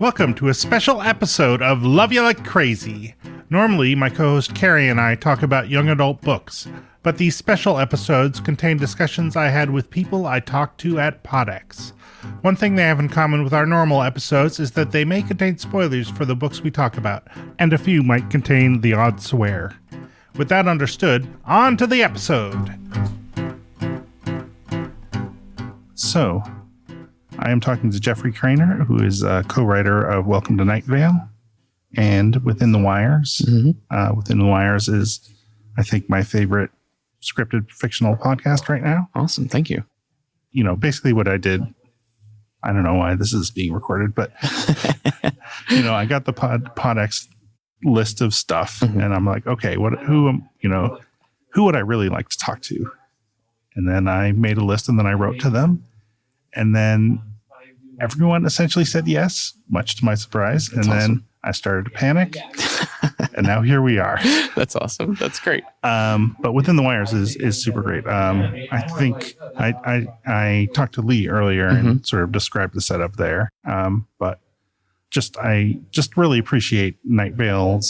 Welcome to a special episode of Love You Like Crazy. Normally, my co-host Carrie and I talk about young adult books, but these special episodes contain discussions I had with people I talked to at PodX. One thing they have in common with our normal episodes is that they may contain spoilers for the books we talk about, and a few might contain the odd swear. With that understood, on to the episode! So, I am talking to Jeffrey Cranor, who is a co-writer of Welcome to Night Vale and Within the Wires. Mm-hmm. Within the Wires is, I think, my favorite scripted fictional podcast right now. Awesome. Thank you. You know, basically what I did, I don't know why this is being recorded, but, I got the PodX list of stuff, mm-hmm. and I'm like, okay, who would I really like to talk to? And then I made a list and then I wrote to them. And then everyone essentially said yes, much to my surprise. That's and awesome. Then I started to panic. And now here we are. That's awesome. That's great. But Within the Wires is super great. I think I talked to Lee earlier mm-hmm. and sort of described the setup there. But I just really appreciate Night Vale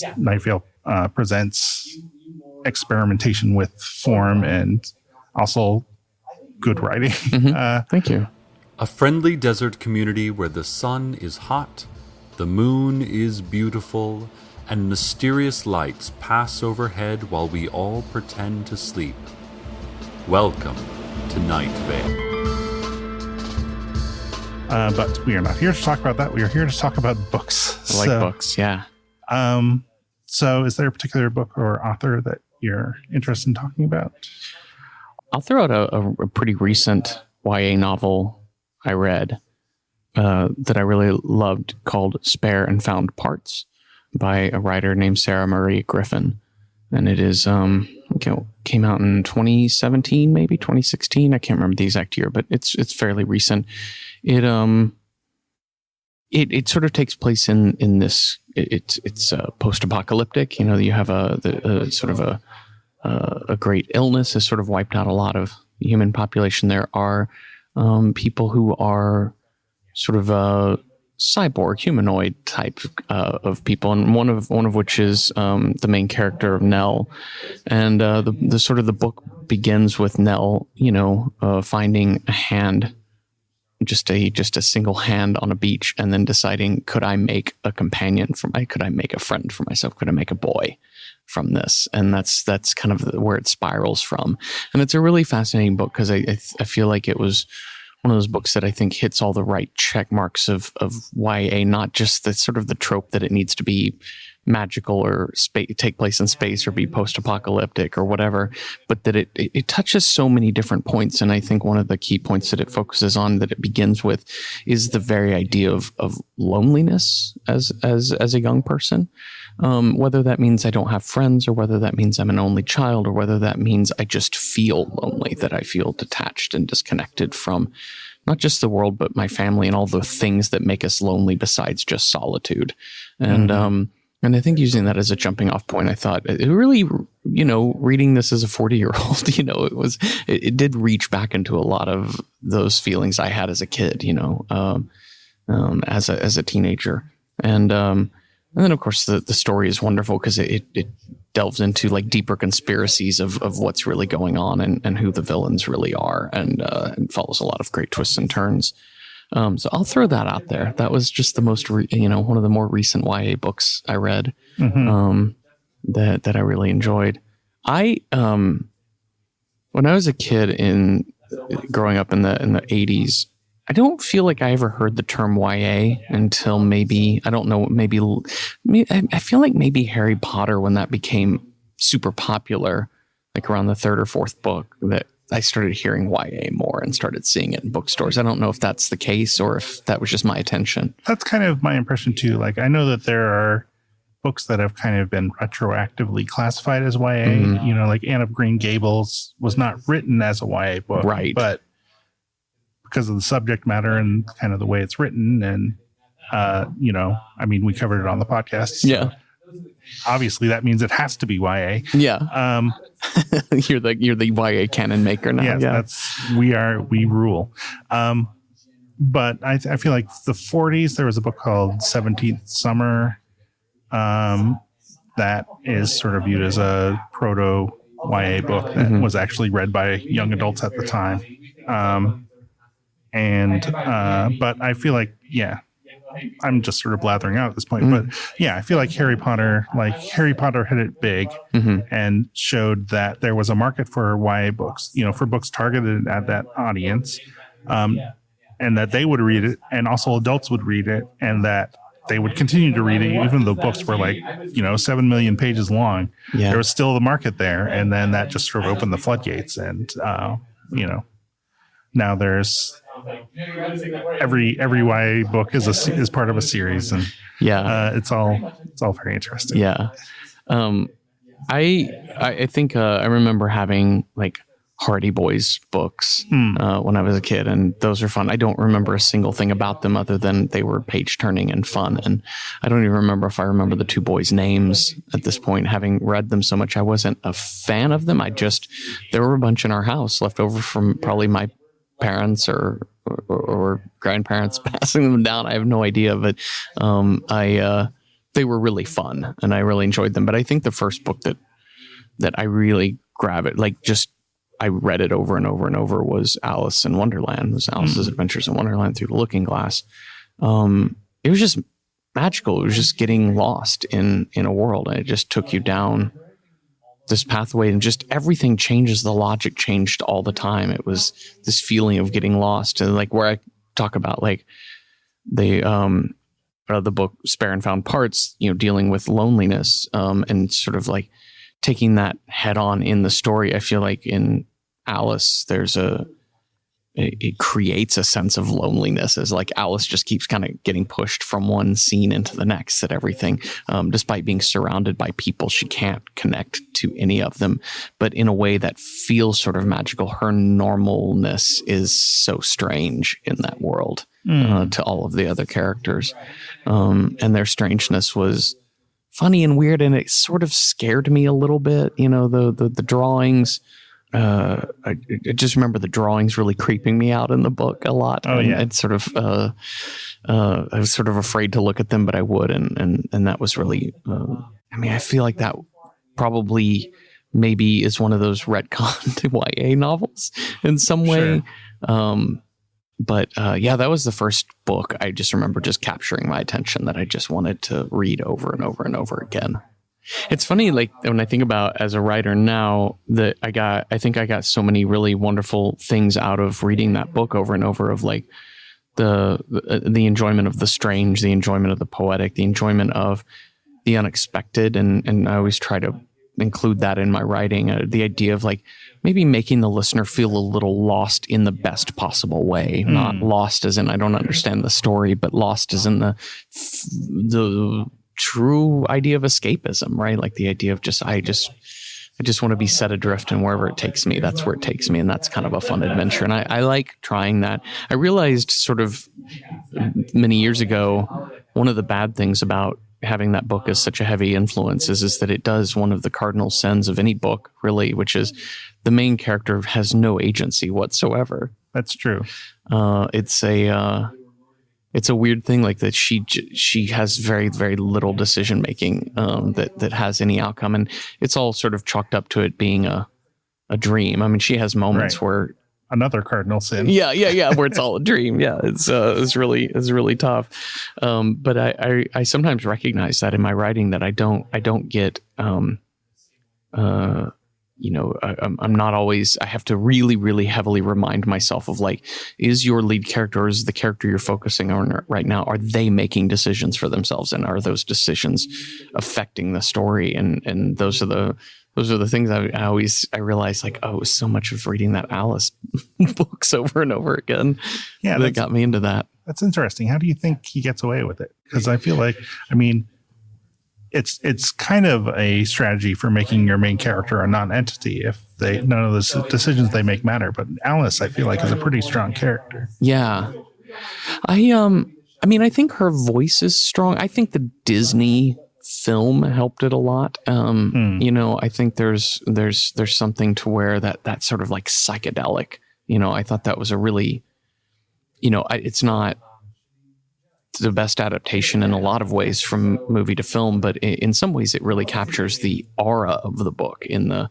presents experimentation with form and also good writing. Mm-hmm. Thank you. A friendly desert community where the sun is hot, the moon is beautiful, and mysterious lights pass overhead while we all pretend to sleep. Welcome to Night Vale. But we are not here to talk about that. We are here to talk about books. I like books, yeah. So is there a particular book or author that you're interested in talking about? I'll throw out a pretty recent YA novel I read that I really loved called Spare and Found Parts by a writer named Sarah Marie Griffin. And it is came out in 2017, maybe 2016. I can't remember the exact year, but it's fairly recent. It sort of takes place in this. It's post-apocalyptic. You have a great illness has sort of wiped out a lot of the human population. There are people who are sort of cyborg humanoid type of people, and one of which is the main character of Nell. And the sort of the book begins with Nell, finding a hand, just a single hand on a beach, and then deciding, could I make a companion could I make a friend for myself? Could I make a boy from this? And that's kind of where it spirals from. And it's a really fascinating book because I feel like it was one of those books that I think hits all the right check marks of YA, not just the sort of the trope that it needs to be magical or take place in space or be post-apocalyptic or whatever, but that it touches so many different points. And I think one of the key points that it focuses on, that it begins with, is the very idea of loneliness as a young person. Whether that means I don't have friends, or whether that means I'm an only child, or whether that means I just feel lonely, that I feel detached and disconnected from not just the world, but my family and all the things that make us lonely besides just solitude. And, mm-hmm. And I think using that as a jumping off point, I thought it really, reading this as a 40-year-old, it did reach back into a lot of those feelings I had as a kid, as a teenager. And then of course the story is wonderful because it delves into like deeper conspiracies of what's really going on and who the villains really are, and follows a lot of great twists and turns. So I'll throw that out there. That was just the most, one of the more recent YA books I read, mm-hmm. That I really enjoyed. When I was a kid growing up in the 80s, I don't feel like I ever heard the term YA until maybe, I don't know, I feel like maybe Harry Potter, when that became super popular, like around the third or fourth book, that I started hearing YA more and started seeing it in bookstores. I don't know if that's the case or if that was just my attention. That's kind of my impression too. Like, I know that there are books that have kind of been retroactively classified as YA. Mm-hmm. Like Anne of Green Gables was not written as a YA book, right? But because of the subject matter and kind of the way it's written, and we covered it on the podcast. So yeah. Obviously, that means it has to be YA. Yeah. You're the YA canon maker now. Yes, yeah. we rule. but I feel like the 40s, there was a book called 17th Summer that is sort of viewed as a proto YA book that was actually read by young adults at the time. But I feel like, I'm just sort of blathering out at this point, but I feel like Harry Potter hit it big and showed that there was a market for YA books, for books targeted at that audience, and that they would read it, and also adults would read it, and that they would continue to read it, even though books were 7 million pages long. Yeah. There was still the market there, and then that just sort of opened the floodgates, and now there's every YA book is part of a series, and it's all very interesting. Yeah, I think I remember having Hardy Boys books when I was a kid, and those are fun. I don't remember a single thing about them other than they were page turning and fun, and I don't even remember if I remember the two boys' names at this point, having read them so much. I wasn't a fan of them. There were a bunch in our house left over from probably my parents or grandparents passing them down. I have no idea, but they were really fun and I really enjoyed them. But I think the first book that I really grabbed it, I read it over and over and over, was Alice in Wonderland. It was Alice's Adventures in Wonderland Through the Looking Glass. It was just magical. It was just getting lost in a world, and it just took you down this pathway, and just everything changes. The logic changed all the time. It was this feeling of getting lost, and where I talk about the book Spare and Found Parts, dealing with loneliness, and sort of taking that head on in the story. I feel like in Alice, it creates a sense of loneliness as Alice just keeps kind of getting pushed from one scene into the next at everything. Despite being surrounded by people, she can't connect to any of them, but in a way that feels sort of magical. Her normalness is so strange in that world to all of the other characters. And their strangeness was funny and weird, and it sort of scared me a little bit. The drawings. I just remember the drawings really creeping me out in the book a lot. I'd sort of, I was sort of afraid to look at them, but I would, and that was really. I feel like that probably maybe is one of those retconned YA novels in some way. Sure. But that was the first book I just remember just capturing my attention, that I just wanted to read over and over and over again. It's funny, when I think about as a writer now, that I think I got so many really wonderful things out of reading that book over and over, of the enjoyment of the strange, the enjoyment of the poetic, the enjoyment of the unexpected. And I always try to include that in my writing, the idea of maybe making the listener feel a little lost in the best possible way, not lost as in I don't understand the story, but lost as in the true idea of escapism, right? The idea of I just want to be set adrift, and wherever it takes me, that's where it takes me. And that's kind of a fun adventure. And I like trying that. I realized sort of many years ago, one of the bad things about having that book as such a heavy influence is that it does one of the cardinal sins of any book, really, which is the main character has no agency whatsoever. That's true. It's a weird thing that she has very, very little decision making that has any outcome, and it's all sort of chalked up to it being a dream. She has moments where another cardinal sin. Yeah, where it's all a dream. Yeah, it's really tough. But I sometimes recognize that in my writing, that I don't get I'm not always, I have to really, really heavily remind myself of is your lead character, or is the character you're focusing on right now, are they making decisions for themselves, and are those decisions affecting the story? And those are the things I realize so much of reading that Alice books over and over again. Yeah. That got me into that. That's interesting. How do you think he gets away with it? Because I feel it's kind of a strategy for making your main character a non-entity if none of the decisions they make matter. But Alice, I feel is a pretty strong character. Yeah. I think her voice is strong. I think the Disney film helped it a lot. I think there's something to where that sort of psychedelic, I thought that was a really it's not the best adaptation in a lot of ways from movie to film, but in some ways it really captures the aura of the book in the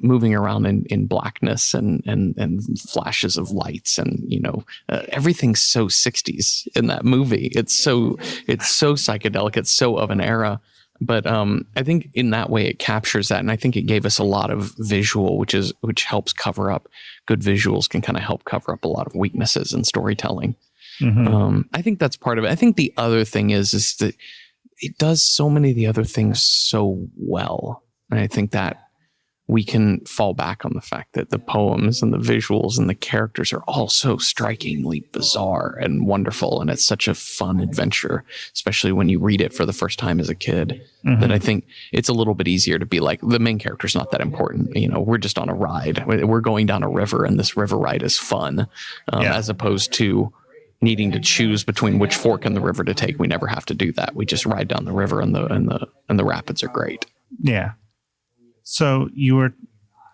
moving around in blackness and flashes of lights, and everything's so 60s in that movie. It's so psychedelic. It's so of an era. But I think in that way it captures that, and I think it gave us a lot of visual, which helps cover up. Good visuals can kind of help cover up a lot of weaknesses in storytelling. Mm-hmm. I think that's part of it. I think the other thing is that it does so many of the other things so well, and I think that we can fall back on the fact that the poems and the visuals and the characters are all so strikingly bizarre and wonderful. And it's such a fun adventure, especially when you read it for the first time as a kid, mm-hmm. that I think it's a little bit easier to be like, the main character's not that important. We're just on a ride. We're going down a river, and this river ride is fun, as opposed to needing to choose between which fork in the river to take. We never have to do that. We just ride down the river, and the rapids are great. Yeah. So you were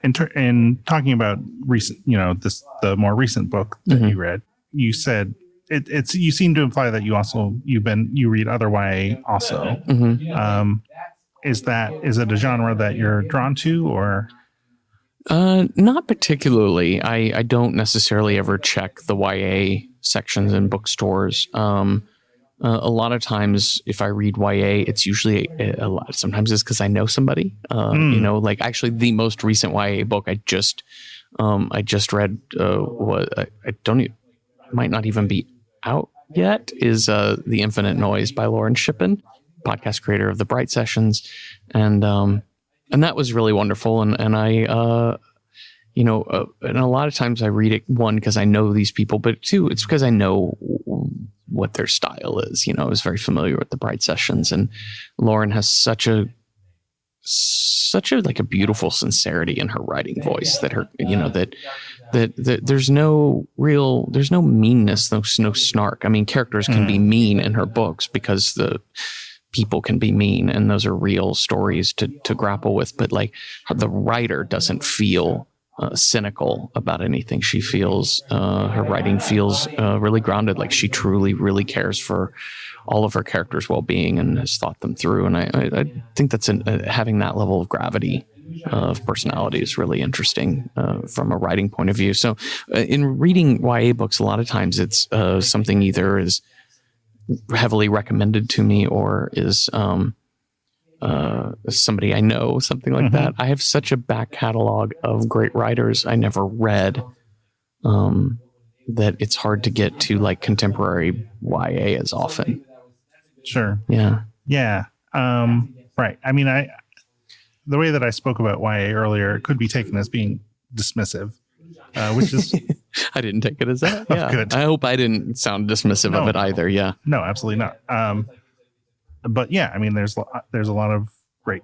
in talking about recent, the more recent book that mm-hmm. you read. You said it's you seem to imply that you read other YA also. Mm-hmm. Is it a genre that you're drawn to, or? Not particularly. I don't necessarily ever check the YA sections in bookstores. A lot of times if I read YA, it's usually a lot. Sometimes it's because I know somebody, like actually the most recent YA book I just read, might not even be out yet, is The Infinite Noise by Lauren Shippen, podcast creator of the Bright Sessions. And that was really wonderful. And I, and a lot of times I read it, one, because I know these people, but two, it's because I know what their style is. I was very familiar with the Bright Sessions, and Lauren has such a like a beautiful sincerity in her writing voice that her, that there's no meanness, no snark. I mean, characters can be mean in her books because the people can be mean, and those are real stories to grapple with. But like the writer doesn't feel cynical about anything. She feels her writing feels really grounded, like she truly really cares for all of her characters' well-being and has thought them through. And I think that's having that level of gravity of personality is really interesting from a writing point of view. So in reading YA books, a lot of times it's something either is heavily recommended to me or is somebody I know, something like mm-hmm. that. I have such a back catalog of great writers I never read that it's hard to get to like contemporary YA as often. Sure. Yeah. Yeah. Right. I mean, the way that I spoke about YA earlier, it could be taken as being dismissive, which is... I didn't take it as that. Yeah. Oh, good. I hope I didn't sound dismissive of it either. Yeah. No, absolutely not. But yeah, I mean, there's a lot of great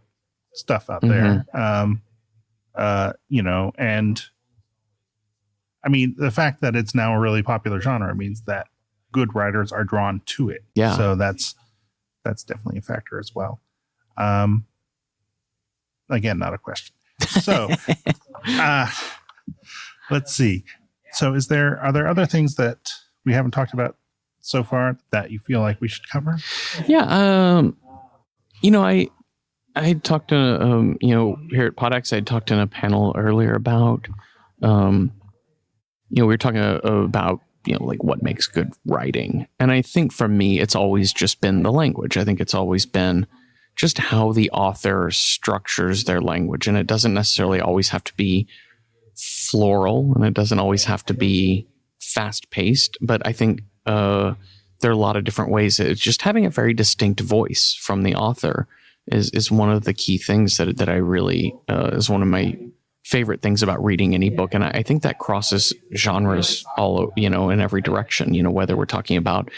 stuff out there, mm-hmm. And I mean, the fact that it's now a really popular genre means that good writers are drawn to it. Yeah. So that's definitely a factor as well. Again, not a question. So, let's see. So are there other things that we haven't talked about so far that you feel like we should cover? Yeah. I had talked to, here at PodX, I had talked in a panel earlier about, we were talking about, like what makes good writing. And I think for me, it's always just been the language. I think it's always been just how the author structures their language. And it doesn't necessarily always have to be floral, and it doesn't always have to be fast paced, but I think, there are a lot of different ways. It's just having a very distinct voice from the author is one of the key things that I really is one of my favorite things about reading any book. And I think that crosses genres all, in every direction, whether we're talking about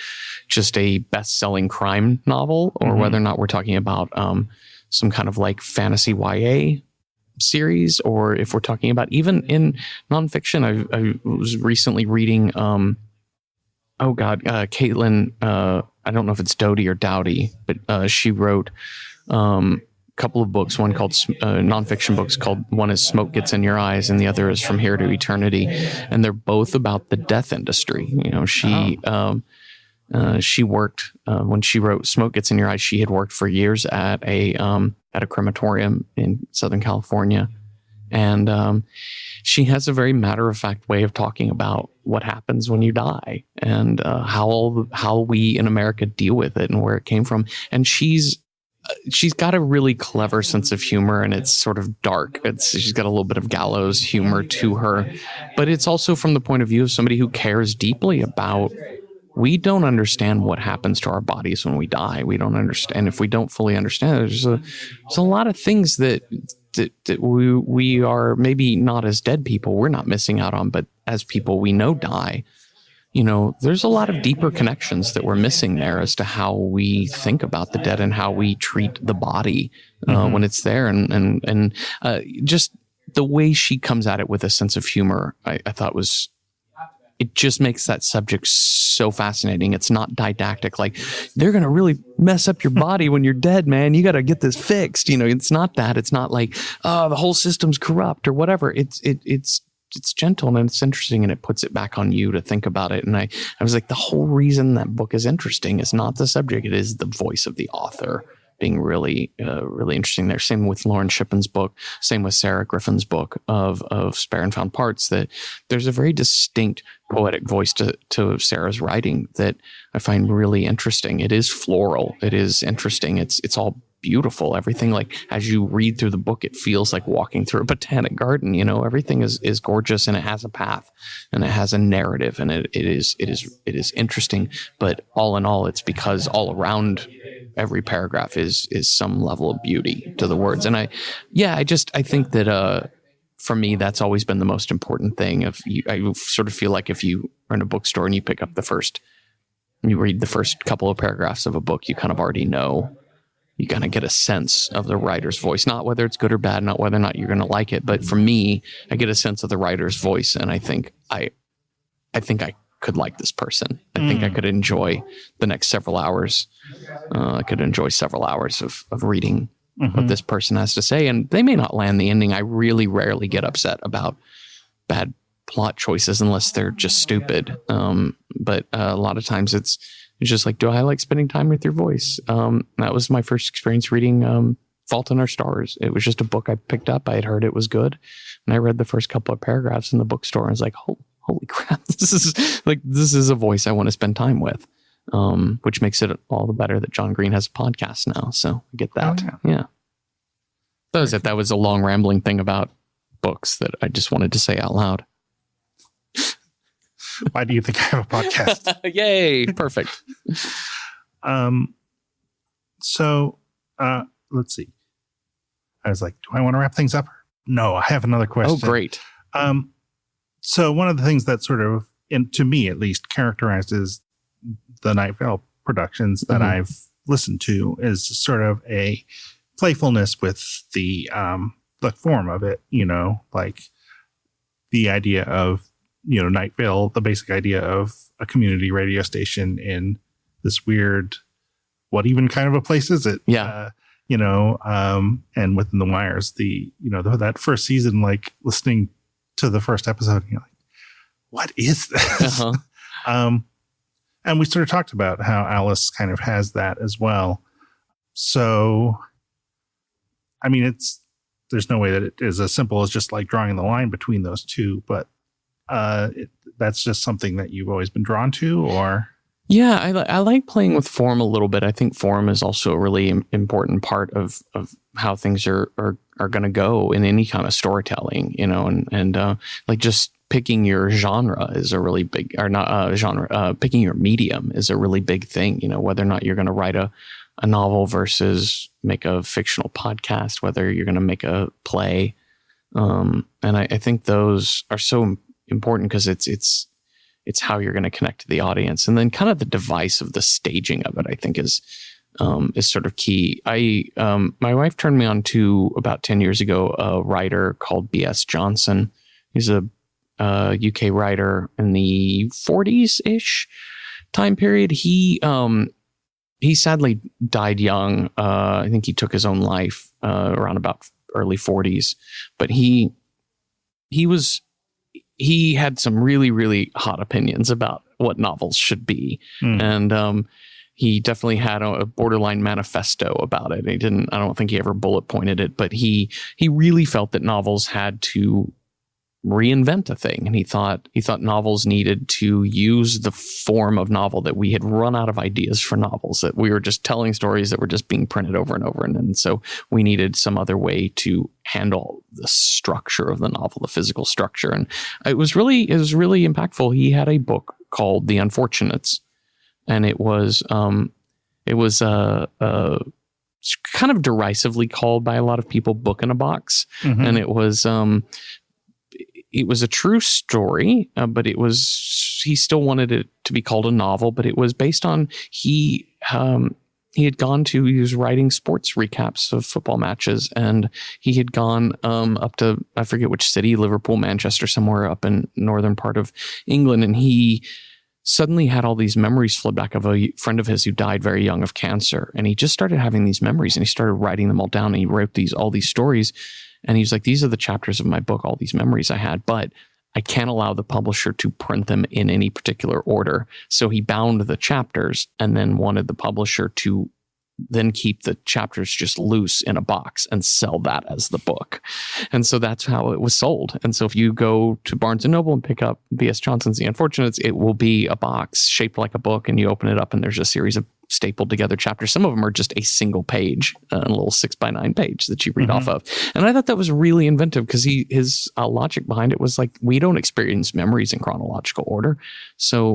just a best-selling crime novel or mm-hmm. whether or not we're talking about some kind of like fantasy YA series, or if we're talking about even in nonfiction. I was recently reading Caitlin, I don't know if it's Doty or Dowdy, but she wrote couple of books, one called nonfiction books called, one is Smoke Gets in Your Eyes and the other is From Here to Eternity. And they're both about the death industry. You know, she worked, when she wrote Smoke Gets in Your Eyes, she had worked for years at a crematorium in Southern California. And she has a very matter-of-fact way of talking about what happens when you die and how we in America deal with it and where it came from. And she's got a really clever sense of humor, and it's sort of dark. She's got a little bit of gallows humor to her, but it's also from the point of view of somebody who cares deeply about, we don't understand what happens to our bodies when we die. We don't understand. If we don't fully understand, there's a lot of things that we are maybe not as dead people, we're not missing out on, but as people we know die, you know, there's a lot of deeper connections that we're missing there as to how we think about the dead and how we treat the body when it's there. And just the way she comes at it with a sense of humor, I thought it just makes that subject so fascinating. It's not didactic, like they're going to really mess up your body when you're dead, man. You got to get this fixed. You know, it's not that. It's not like, oh, the whole system's corrupt or whatever. It's gentle and it's interesting, and it puts it back on you to think about it. And I was like, the whole reason that book is interesting is not the subject. It is the voice of the author being really, really interesting there. Same with Lauren Shippen's book, same with Sarah Griffin's book of Spare and Found Parts, that there's a very distinct poetic voice to Sarah's writing that I find really interesting. It is floral. It is interesting. It's all beautiful. Everything, like as you read through the book, it feels like walking through a botanic garden. You know, everything is gorgeous, and it has a path and it has a narrative, and it is interesting. But all in all, it's because all around every paragraph is some level of beauty to the words. And I think that for me, that's always been the most important thing. I sort of feel like if you are in a bookstore and you pick up you read the first couple of paragraphs of a book, you kind of already know. You kind of get a sense of the writer's voice, not whether it's good or bad, not whether or not you're going to like it. But for me, I get a sense of the writer's voice, and I think I could like this person. I think I could enjoy the next several hours. I could enjoy several hours of reading what this person has to say. And they may not land the ending. I really rarely get upset about bad plot choices unless they're just stupid. But a lot of times it's just like, do I like spending time with your voice? That was my first experience reading Fault in Our Stars. It was just a book I picked up. I had heard it was good. And I read the first couple of paragraphs in the bookstore. And I was like, holy crap, this is a voice I want to spend time with, which makes it all the better that John Green has a podcast now. So I get that. Oh, yeah. That was it. That was a long rambling thing about books that I just wanted to say out loud. Why do you think I have a podcast? Yay. Perfect. So let's see. I was like, do I want to wrap things up? No, I have another question. Oh, great. So one of the things that sort of, to me at least, characterizes the Night Vale productions that I've listened to is sort of a playfulness with the form of it, you know, like the idea of, you know, Night Vale, the basic idea of a community radio station in this weird, what even kind of a place is it? Yeah. And Within the Wires, that first season, like listening to the first episode, you're like, what is this? And we sort of talked about how Alice kind of has that as well. So, I mean, there's no way that it is as simple as just like drawing the line between those two, but that's just something that you've always been drawn to, or? Yeah, I like playing with form a little bit. I think form is also a really important part of how things are going to go in any kind of storytelling, you know, and like just picking your genre is a really big, or not genre, picking your medium is a really big thing, you know, whether or not you're going to write a novel versus make a fictional podcast, whether you're going to make a play. And I think those are so important because it's how you're going to connect to the audience. And then kind of the device of the staging of it, I think is sort of key. My wife turned me on to, about 10 years ago, a writer called B.S. Johnson. He's a UK writer in the 40s-ish time period. He he sadly died young. I think he took his own life around about early 40s. But he had some really, really hot opinions about what novels should be. And he definitely had a borderline manifesto about it. I don't think he ever bullet pointed it, but he really felt that novels had to reinvent a thing. And he thought novels needed to use the form of novel, that we had run out of ideas for novels, that we were just telling stories that were just being printed over and over. And so we needed some other way to handle the structure of the novel, the physical structure. And it was really impactful. He had a book called The Unfortunates, and it was kind of derisively called by a lot of people Book in a Box. And it was a true story, but he still wanted it to be called a novel, but it was based on, he was writing sports recaps of football matches, and he had gone up to, I forget which city, Liverpool, Manchester, somewhere up in northern part of England. And he suddenly had all these memories flood back of a friend of his who died very young of cancer. And he just started having these memories, and he started writing them all down, and he wrote all these stories. And he was like, these are the chapters of my book, all these memories I had, but I can't allow the publisher to print them in any particular order. So he bound the chapters and then wanted the publisher to then keep the chapters just loose in a box and sell that as the book. And so that's how it was sold. And so if you go to Barnes & Noble and pick up B.S. Johnson's The Unfortunates, it will be a box shaped like a book, and you open it up and there's a series of stapled together chapters. Some of them are just a single page, a little 6x9 page that you read off of. And I thought that was really inventive, because his logic behind it was like, we don't experience memories in chronological order. So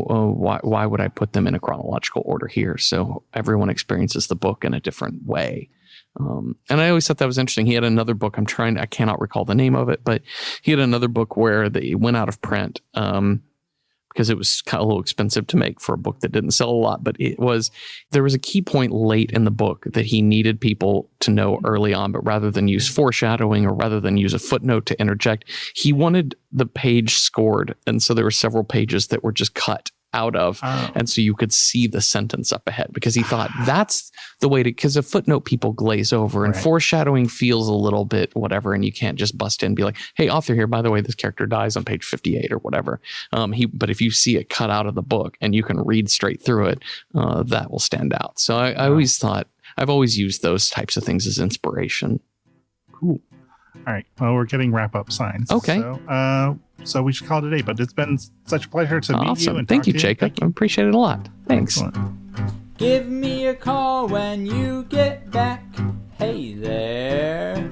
why would I put them in a chronological order here? So everyone experiences the book in a different way. And I always thought that was interesting. He had another book, I cannot recall the name of it, but he had another book where they went out of print, because it was kind of a little expensive to make for a book that didn't sell a lot. But there was a key point late in the book that he needed people to know early on, but rather than use foreshadowing or rather than use a footnote to interject, he wanted the page scored. And so there were several pages that were just cut out of. And so you could see the sentence up ahead, because he thought that's the way to, because a footnote people glaze over, and foreshadowing feels a little bit whatever, and you can't just bust in and be like, hey, author here, by the way, this character dies on page 58 or whatever. But if you see it cut out of the book and you can read straight through it, that will stand out. So I always thought, I've always used those types of things as inspiration. Cool. All right. Well, we're getting wrap-up signs. Okay. So we should call it a day, but it's been such a pleasure to meet you. And thank you, Jacob. I appreciate it a lot. Thanks. Excellent. Give me a call when you get back. Hey there.